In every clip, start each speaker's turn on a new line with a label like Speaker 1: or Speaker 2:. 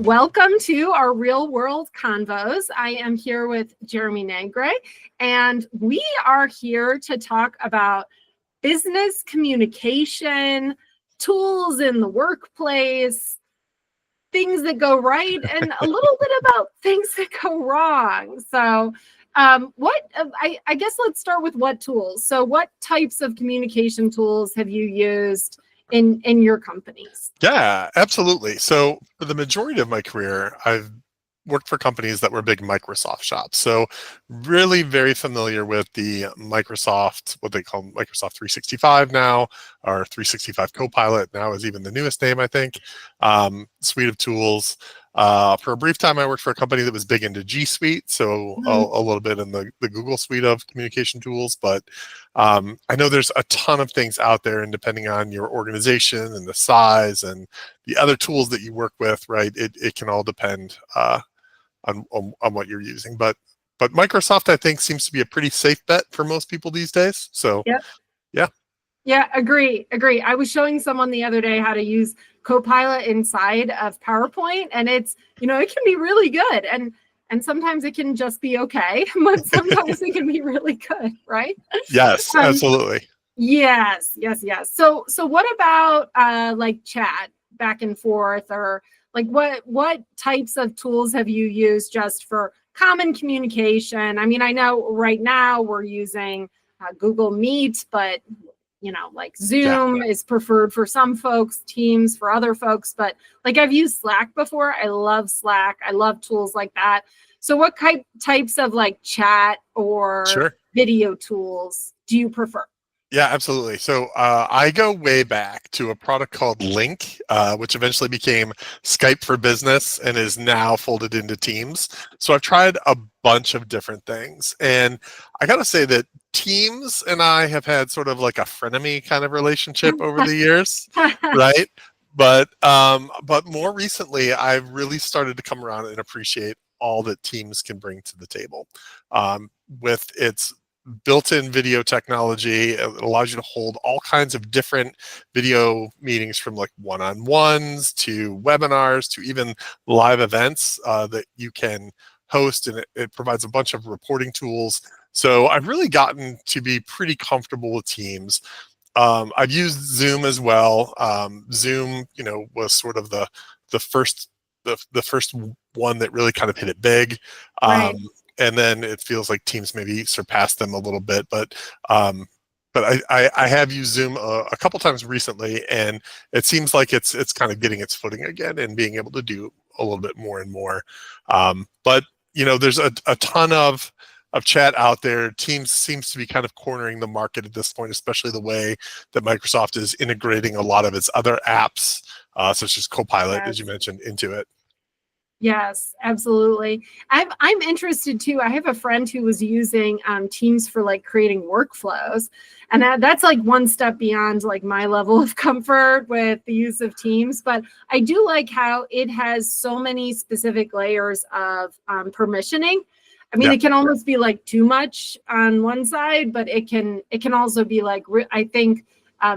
Speaker 1: welcome to our Real World Convos. I am here with Jeremy Negrey, and we are here to talk about business communication, tools in the workplace, things that go right, and a little bit about things that go wrong. So I guess let's start with what tools. So what types of communication tools have you used in your companies?
Speaker 2: Yeah, absolutely. So for the majority of my career, I've worked for companies that were big Microsoft shops. So really very familiar with the Microsoft, what they call Microsoft 365 now, or 365 Copilot now is even the newest name, I think, suite of tools. For a brief time, I worked for a company that was big into G Suite, so a little bit in the Google suite of communication tools. But I know there's a ton of things out there, and depending on your organization and the size and the other tools that you work with, right, it can all depend on what you're using. But Microsoft, I think, seems to be a pretty safe bet for most people these days. So
Speaker 1: yep.
Speaker 2: Yeah,
Speaker 1: agree. I was showing someone the other day how to use Copilot inside of PowerPoint, and it's, it can be really good. And sometimes it can just be okay, but sometimes it can be really good, right?
Speaker 2: Yes, absolutely.
Speaker 1: Yes. So what about like chat back and forth, or like what types of tools have you used just for common communication? I mean, I know right now we're using Google Meet, but like Zoom is preferred for some folks, Teams for other folks, but like I've used Slack before. I love Slack. I love tools like that. So what types of like chat or video tools do you prefer?
Speaker 2: Yeah, absolutely. So I go way back to a product called Link, which eventually became Skype for Business and is now folded into Teams. So I've tried a bunch of different things. And I got to say that Teams and I have had sort of like a frenemy kind of relationship over the years, right? But more recently, I've really started to come around and appreciate all that Teams can bring to the table with its built-in video technology. It allows you to hold all kinds of different video meetings, from like one-on-ones to webinars to even live events that you can host, and it provides a bunch of reporting tools. So I've really gotten to be pretty comfortable with Teams. I've used Zoom as well. Zoom, was sort of the first one that really kind of hit it big.
Speaker 1: Right.
Speaker 2: And then it feels like Teams maybe surpassed them a little bit, but I have used Zoom a couple times recently, and it seems like it's kind of getting its footing again and being able to do a little bit more and more. But there's a ton of chat out there. Teams seems to be kind of cornering the market at this point, especially the way that Microsoft is integrating a lot of its other apps, such as Copilot, as you mentioned, into it.
Speaker 1: Yes, absolutely. I'm interested too. I have a friend who was using Teams for like creating workflows, and that's like one step beyond like my level of comfort with the use of Teams. But I do like how it has so many specific layers of permissioning. I mean, it can almost be like too much on one side, but it can also be like, I think,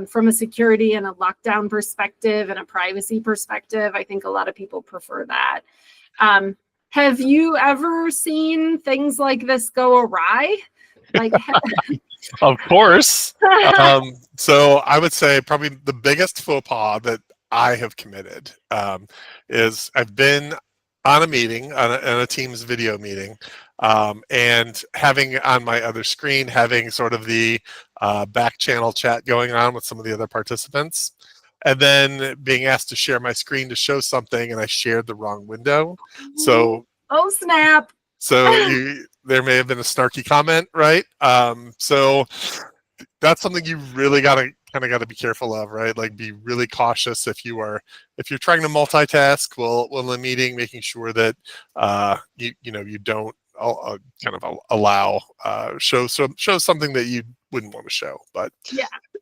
Speaker 1: from a security and a lockdown perspective and a privacy perspective, I think a lot of people prefer that. Have you ever seen things like this go awry? Like,
Speaker 2: of course. So I would say probably the biggest faux pas that I have committed is I've been on a meeting, on a Teams video meeting, and having on my other screen, having sort of the back channel chat going on with some of the other participants, and then being asked to share my screen to show something, and I shared the wrong window. So,
Speaker 1: oh snap!
Speaker 2: So there may have been a snarky comment, right? So that's something you really got to be careful of, right? Like, be really cautious if you're trying to multitask while in the meeting, making sure that you don't kind of allow show something that you wouldn't want to show. But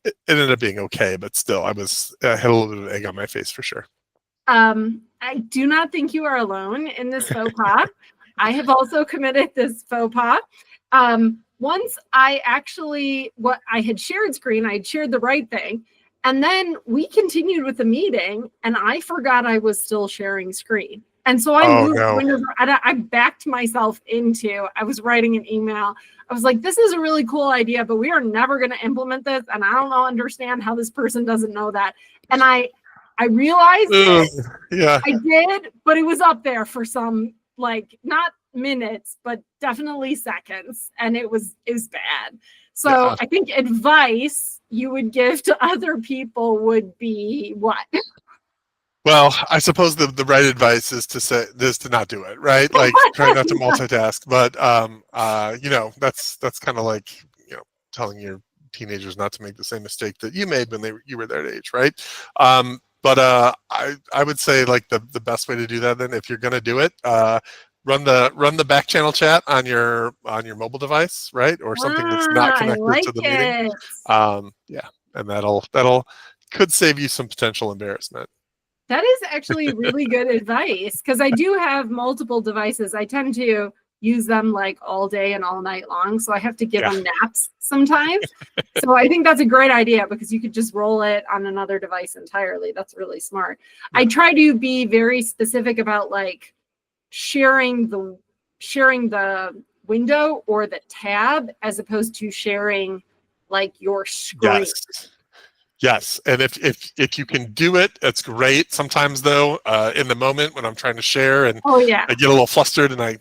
Speaker 2: it ended up being okay. But still, I had a little bit of egg on my face for sure.
Speaker 1: I do not think you are alone in this faux pas. I have also committed this faux pas. Once I had shared screen, I had shared the right thing, and then we continued with the meeting, and I forgot I was still sharing screen. And so I
Speaker 2: Oh
Speaker 1: moved
Speaker 2: no.
Speaker 1: Windows, and I backed myself into, I was writing an email. I was like, this is a really cool idea, but we are never going to implement this. And I don't understand how this person doesn't know that. And I realized it.
Speaker 2: Yeah.
Speaker 1: I did, but it was up there for some, like, not minutes, but definitely seconds. And it was bad. So
Speaker 2: Yeah.
Speaker 1: I think advice you would give to other people would be what?
Speaker 2: Well, I suppose the right advice is to say this, to not do it, right? Like try not to multitask, but that's kind of like, telling your teenagers not to make the same mistake that you made when you were their age, right? But I would say like the best way to do that then, if you're gonna do it, run the back channel chat on your mobile device, right? Or something that's not
Speaker 1: I
Speaker 2: connected
Speaker 1: like
Speaker 2: to the meeting.
Speaker 1: it.
Speaker 2: Yeah, and that'll could save you some potential embarrassment.
Speaker 1: That is actually really good advice, because I do have multiple devices. I tend to use them like all day and all night long, so I have to give them naps sometimes. So I think that's a great idea, because you could just roll it on another device entirely. That's really smart. I try to be very specific about like sharing the window or the tab, as opposed to sharing like your screen.
Speaker 2: Yes, and if you can do it, that's great. Sometimes though, in the moment when I'm trying to share and I get a little flustered, and I,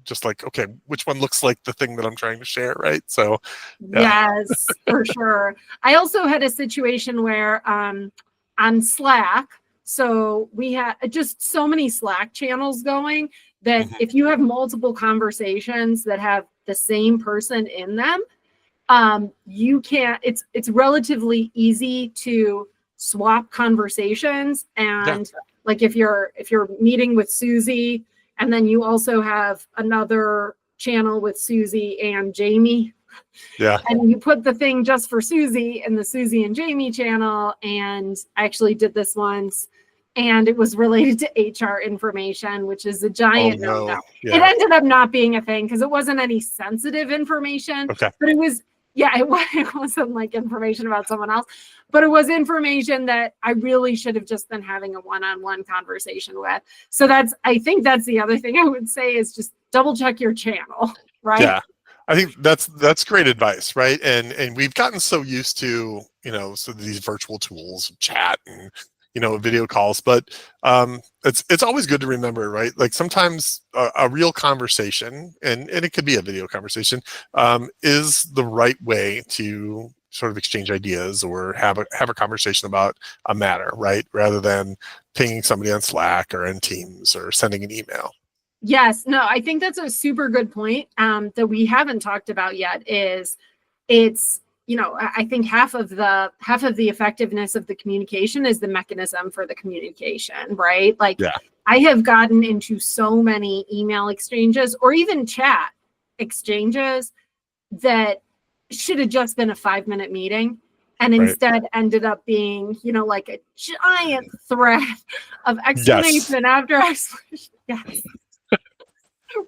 Speaker 2: just like, okay, which one looks like the thing that I'm trying to share, right? So
Speaker 1: yes, for sure. I also had a situation where on Slack, so we had just so many Slack channels going that if you have multiple conversations that have the same person in them, you can't, it's relatively easy to swap conversations. And like if you're meeting with Susie, and then you also have another channel with Susie and Jamie, and you put the thing just for Susie in the Susie and Jamie channel. And I actually did this once, and it was related to HR information, which is a giant no-no. It ended up not being a thing because it wasn't any sensitive information, but it was, it wasn't like information about someone else, but it was information that I really should have just been having a one-on-one conversation with. So I think that's the other thing I would say, is just double check your channel, right?
Speaker 2: Yeah. I think that's great advice, right? And we've gotten so used to, so these virtual tools, chat and video calls, but it's always good to remember, right? Like sometimes a real conversation, and it could be a video conversation, is the right way to sort of exchange ideas or have a conversation about a matter, right? Rather than pinging somebody on Slack or in Teams or sending an email.
Speaker 1: Yes, no, I think that's a super good point that we haven't talked about yet. It's I think half of the effectiveness of the communication is the mechanism for the communication, right? Like I have gotten into so many email exchanges or even chat exchanges that should have just been a 5-minute meeting, and instead ended up being, like a giant thread of explanation after explanation. Yes.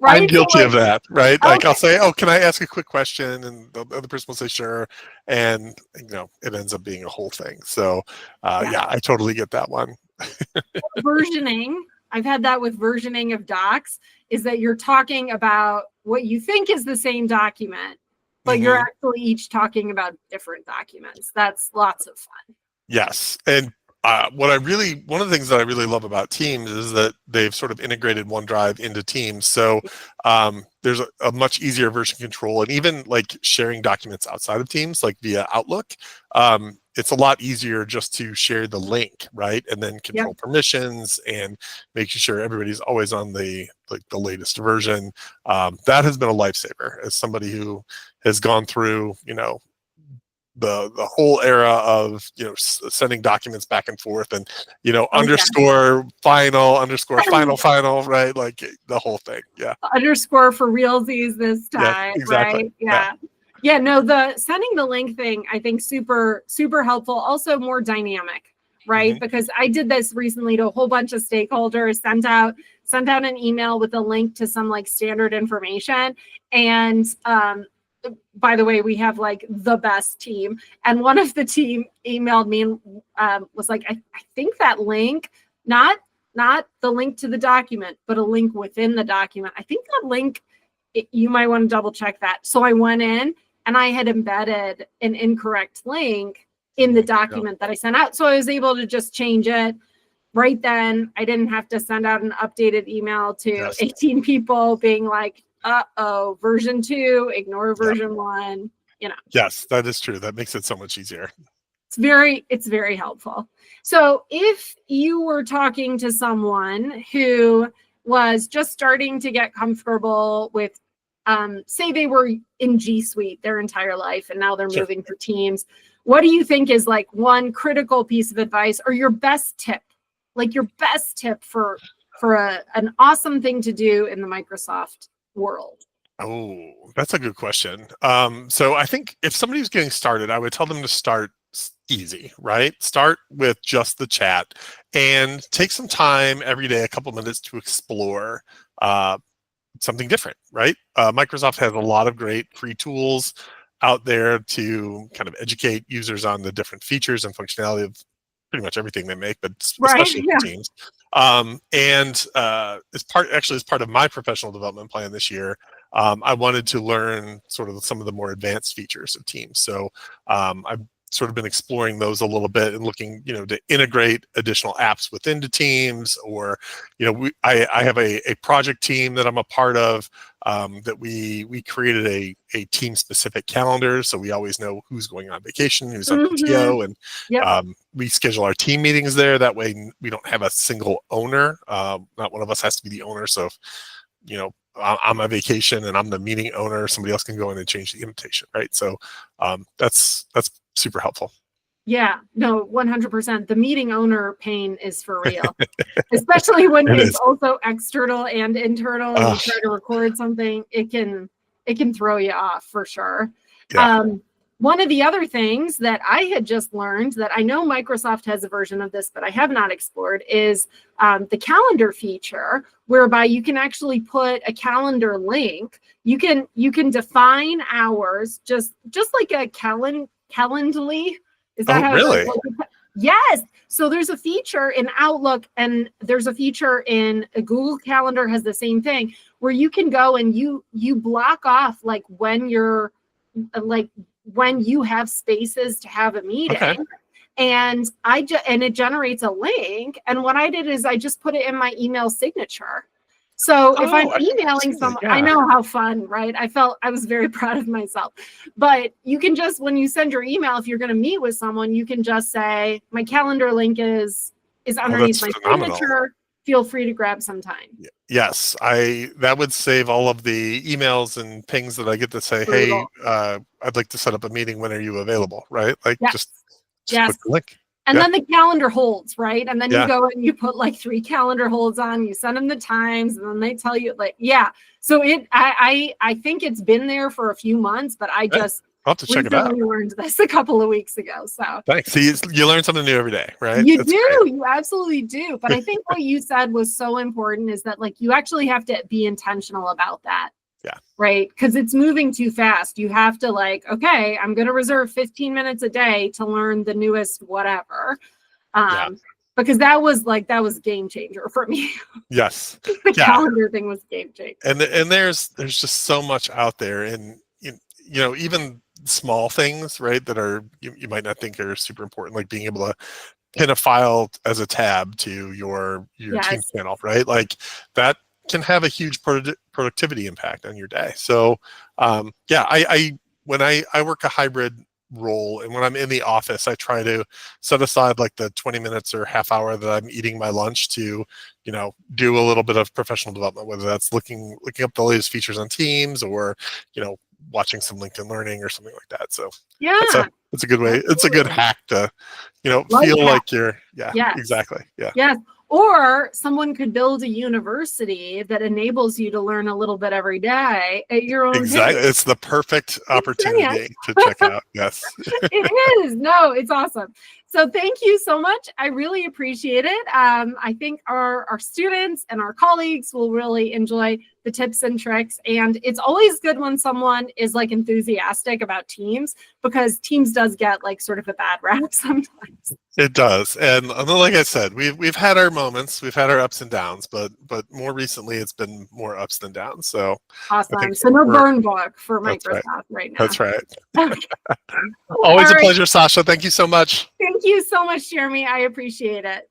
Speaker 1: Right?
Speaker 2: I'm guilty of that, right? Like I'll say, oh, can I ask a quick question? And the other person will say, sure. And, it ends up being a whole thing. So, I totally get that one.
Speaker 1: Versioning. I've had that with versioning of docs, is that you're talking about what you think is the same document, but you're actually each talking about different documents. That's lots of fun.
Speaker 2: Yes. And one of the things that I really love about Teams is that they've sort of integrated OneDrive into Teams. So there's a much easier version control, and even like sharing documents outside of Teams, like via Outlook, it's a lot easier just to share the link, right? And then control permissions and making sure everybody's always on the latest version. That has been a lifesaver as somebody who has gone through, the whole era of sending documents back and forth, and underscore final, right? Like the whole thing.
Speaker 1: Underscore for realsies this time.
Speaker 2: Exactly.
Speaker 1: Right? Yeah, no, the sending the link thing, I think super helpful. Also more dynamic, right? Because I did this recently to a whole bunch of stakeholders, sent out an email with a link to some like standard information. And by the way, we have like the best team. And one of the team emailed me and was like, I think that link, not not the link to the document, but a link within the document. I think that link, you might want to double check that. So I went in and I had embedded an incorrect link in the document that I sent out. So I was able to just change it right then. I didn't have to send out an updated email to 18 people being like, uh-oh, version 2, ignore version 1, you know.
Speaker 2: Yes, that is true. That makes it so much easier.
Speaker 1: It's very helpful. So if you were talking to someone who was just starting to get comfortable with, say they were in G Suite their entire life and now they're moving for Teams, what do you think is like one critical piece of advice or your best tip? Like your best tip for an awesome thing to do in the Microsoft world?
Speaker 2: Oh, that's a good question. So I think if somebody's getting started, I would tell them to start easy, right? Start with just the chat and take some time every day, a couple minutes to explore something different, right? Microsoft has a lot of great free tools out there to kind of educate users on the different features and functionality of pretty much everything they make, but especially for Teams. And as part of my professional development plan this year, I wanted to learn sort of some of the more advanced features of Teams. So I've sort of been exploring those a little bit and looking, to integrate additional apps within the Teams, or, I have a project team that I'm a part of that we created a team specific calendar. So we always know who's going on vacation, who's on PTO, and we schedule our team meetings there. That way we don't have a single owner. Not one of us has to be the owner. So if, I'm on vacation and I'm the meeting owner, somebody else can go in and change the invitation, right? So that's super helpful.
Speaker 1: Yeah, no, 100%. The meeting owner pain is for real, especially when it's also external and internal, and you try to record something, it can throw you off for sure. Yeah. One of the other things that I had just learned that I know Microsoft has a version of this, but I have not explored, is the calendar feature, whereby you can actually put a calendar link. You can define hours, just like a Calendly. Is that how
Speaker 2: really?
Speaker 1: Yes. So there's a feature in Outlook, and there's a feature in Google Calendar has the same thing, where you can go and you block off like when you have spaces to have a meeting. Okay. And it generates a link. And what I did is I just put it in my email signature. So if I'm emailing someone, I know how fun, right? I was very proud of myself. But you can just, when you send your email, if you're going to meet with someone, you can just say, my calendar link is underneath my signature. Feel free to grab some time.
Speaker 2: Yes, that would save all of the emails and pings that I get to say, hey, I'd like to set up a meeting. When are you available? Right? Like just click the link.
Speaker 1: And then the calendar holds, right? And then you go and you put like 3 calendar holds on, you send them the times, and then they tell you So I think it's been there for a few months, but I just
Speaker 2: I'll have to check it out.
Speaker 1: Learned this a couple of weeks ago. So
Speaker 2: thanks. See, you learn something new every day, right?
Speaker 1: You absolutely do. But I think what you said was so important, is that like you actually have to be intentional about that.
Speaker 2: Yeah.
Speaker 1: Right. Because it's moving too fast. You have to okay, I'm going to reserve 15 minutes a day to learn the newest whatever. Because that was a game changer for me. Yes. The calendar thing was a game changer.
Speaker 2: And there's just so much out there, and even small things, right, that are you might not think are super important, like being able to pin a file as a tab to your team channel, right? Like that can have a huge productivity impact on your day. So I when I work a hybrid role, and when I'm in the office, I try to set aside like the 20 minutes or half hour that I'm eating my lunch to do a little bit of professional development, whether that's looking up the latest features on Teams, or watching some LinkedIn Learning or something like that. So that's a good way. It's a good hack to feel like you're exactly.
Speaker 1: Yes. Or someone could build a university that enables you to learn a little bit every day at your own pace.
Speaker 2: It's the perfect opportunity to check out. Yes.
Speaker 1: It is. No, it's awesome. So thank you so much. I really appreciate it. I think our students and our colleagues will really enjoy the tips and tricks. And it's always good when someone is like enthusiastic about Teams, because Teams does get like sort of a bad rap sometimes.
Speaker 2: It does, and like I said, we've had our moments, we've had our ups and downs, but more recently it's been more ups than downs. So
Speaker 1: awesome. So no burn book for Microsoft right now.
Speaker 2: That's right.
Speaker 1: Okay.
Speaker 2: Always a pleasure, Sasha. Thank you so much.
Speaker 1: Thank you so much, Jeremy. I appreciate it.